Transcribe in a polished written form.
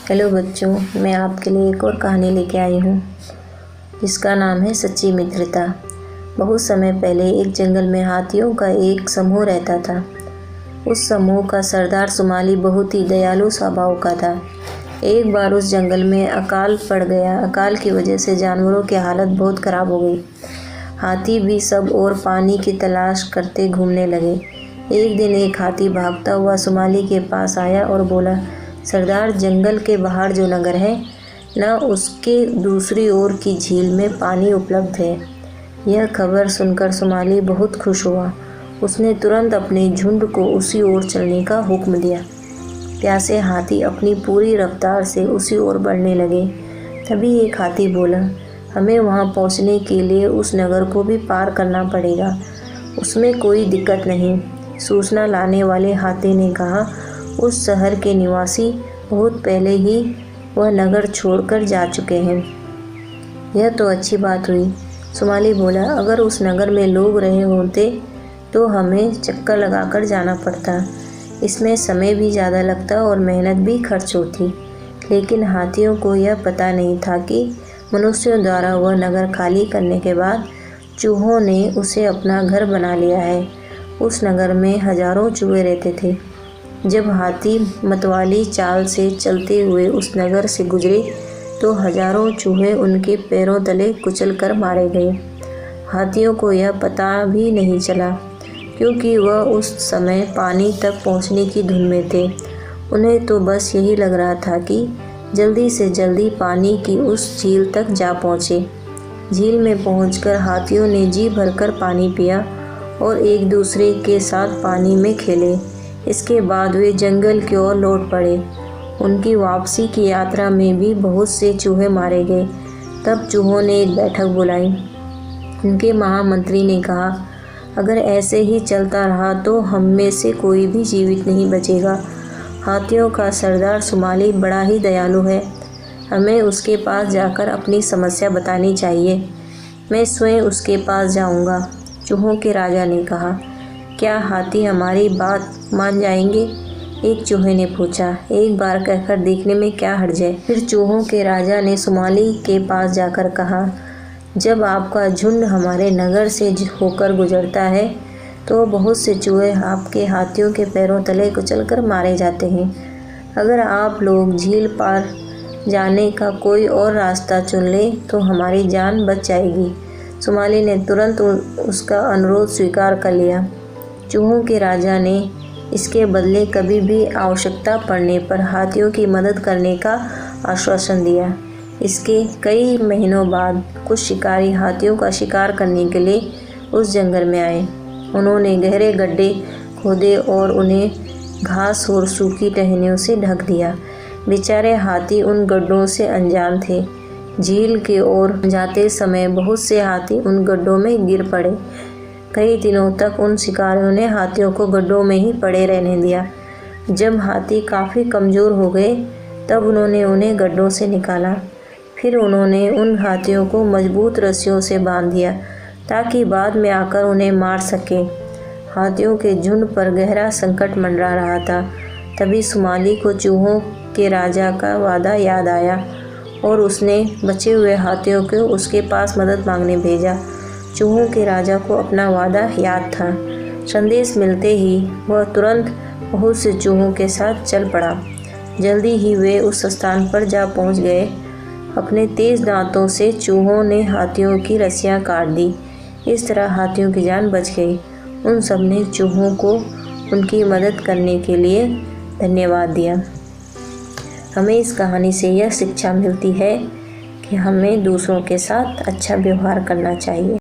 Hello बच्चों, मैं आपके लिए एक और कहानी लेके आई हूँ जिसका नाम है सच्ची मित्रता। बहुत समय पहले एक जंगल में हाथियों का एक समूह रहता था। उस समूह का सरदार सुमाली बहुत ही दयालु स्वभाव का था। एक बार उस जंगल में अकाल पड़ गया। अकाल की वजह से जानवरों की हालत बहुत ख़राब हो गई। हाथी भी सब और पानी की तलाश करते घूमने लगे। एक दिन एक हाथी भागता हुआ सुमाली के पास आया और बोला, सरदार, जंगल के बाहर जो नगर है न, उसके दूसरी ओर की झील में पानी उपलब्ध है। यह खबर सुनकर सुमाली बहुत खुश हुआ। उसने तुरंत अपने झुंड को उसी ओर चलने का हुक्म दिया। प्यासे हाथी अपनी पूरी रफ्तार से उसी ओर बढ़ने लगे। तभी एक हाथी बोला, हमें वहां पहुंचने के लिए उस नगर को भी पार करना पड़ेगा। उसमें कोई दिक्कत नहीं। सूचना लाने वाले हाथी ने कहा, उस शहर के निवासी बहुत पहले ही वह नगर छोड़कर जा चुके हैं। यह तो अच्छी बात हुई। सुमाली बोला, अगर उस नगर में लोग रहे होते तो हमें चक्कर लगाकर जाना पड़ता। इसमें समय भी ज़्यादा लगता और मेहनत भी खर्च होती। लेकिन हाथियों को यह पता नहीं था कि मनुष्यों द्वारा वह नगर खाली करने के बाद चूहों ने उसे अपना घर बना लिया है। उस नगर में हजारों चूहे रहते थे। जब हाथी मतवाली चाल से चलते हुए उस नगर से गुजरे तो हजारों चूहे उनके पैरों तले कुचल कर मारे गए। हाथियों को यह पता भी नहीं चला क्योंकि वह उस समय पानी तक पहुंचने की धुन में थे। उन्हें तो बस यही लग रहा था कि जल्दी से जल्दी पानी की उस झील तक जा पहुँचे। झील में पहुंचकर हाथियों ने जी भरकर पानी पिया और एक दूसरे के साथ पानी में खेले। इसके बाद वे जंगल की ओर लौट पड़े। उनकी वापसी की यात्रा में भी बहुत से चूहे मारे गए। तब चूहों ने एक बैठक बुलाई। उनके महामंत्री ने कहा, अगर ऐसे ही चलता रहा तो हम में से कोई भी जीवित नहीं बचेगा। हाथियों का सरदार सुमाली बड़ा ही दयालु है। हमें उसके पास जाकर अपनी समस्या बतानी चाहिए। मैं स्वयं उसके पास जाऊंगा। चूहों के राजा ने कहा, क्या हाथी हमारी बात मान जाएंगे? एक चूहे ने पूछा। एक बार कहकर देखने में क्या हर्ज है। फिर चूहों के राजा ने सुमाली के पास जाकर कहा, जब आपका झुंड हमारे नगर से होकर गुजरता है तो बहुत से चूहे आपके हाथियों के पैरों तले कुचलकर मारे जाते हैं। अगर आप लोग झील पार जाने का कोई और रास्ता चुन लें तो हमारी जान बच जाएगी। सुमाली ने तुरंत उसका अनुरोध स्वीकार कर लिया। चूहों के राजा ने इसके बदले कभी भी आवश्यकता पड़ने पर हाथियों की मदद करने का आश्वासन दिया। इसके कई महीनों बाद कुछ शिकारी हाथियों का शिकार करने के लिए उस जंगल में आए। उन्होंने गहरे गड्ढे खोदे और उन्हें घास और सूखी टहनियों से ढक दिया। बेचारे हाथी उन गड्ढों से अनजान थे। झील की ओर जाते समय बहुत से हाथी उन गड्ढों में गिर पड़े। कई दिनों तक उन शिकारियों ने हाथियों को गड्ढों में ही पड़े रहने दिया। जब हाथी काफ़ी कमज़ोर हो गए तब उन्होंने उन्हें गड्ढों से निकाला। फिर उन्होंने उन हाथियों को मजबूत रस्सियों से बांध दिया ताकि बाद में आकर उन्हें मार सके। हाथियों के झुंड पर गहरा संकट मंडरा रहा था। तभी सुमाली को चूहों के राजा का वादा याद आया और उसने बचे हुए हाथियों को उसके पास मदद मांगने भेजा। चूहों के राजा को अपना वादा याद था। संदेश मिलते ही वह तुरंत बहुत से चूहों के साथ चल पड़ा। जल्दी ही वे उस स्थान पर जा पहुंच गए। अपने तेज दांतों से चूहों ने हाथियों की रस्सियां काट दी। इस तरह हाथियों की जान बच गई। उन सब ने चूहों को उनकी मदद करने के लिए धन्यवाद दिया। हमें इस कहानी से यह शिक्षा मिलती है कि हमें दूसरों के साथ अच्छा व्यवहार करना चाहिए।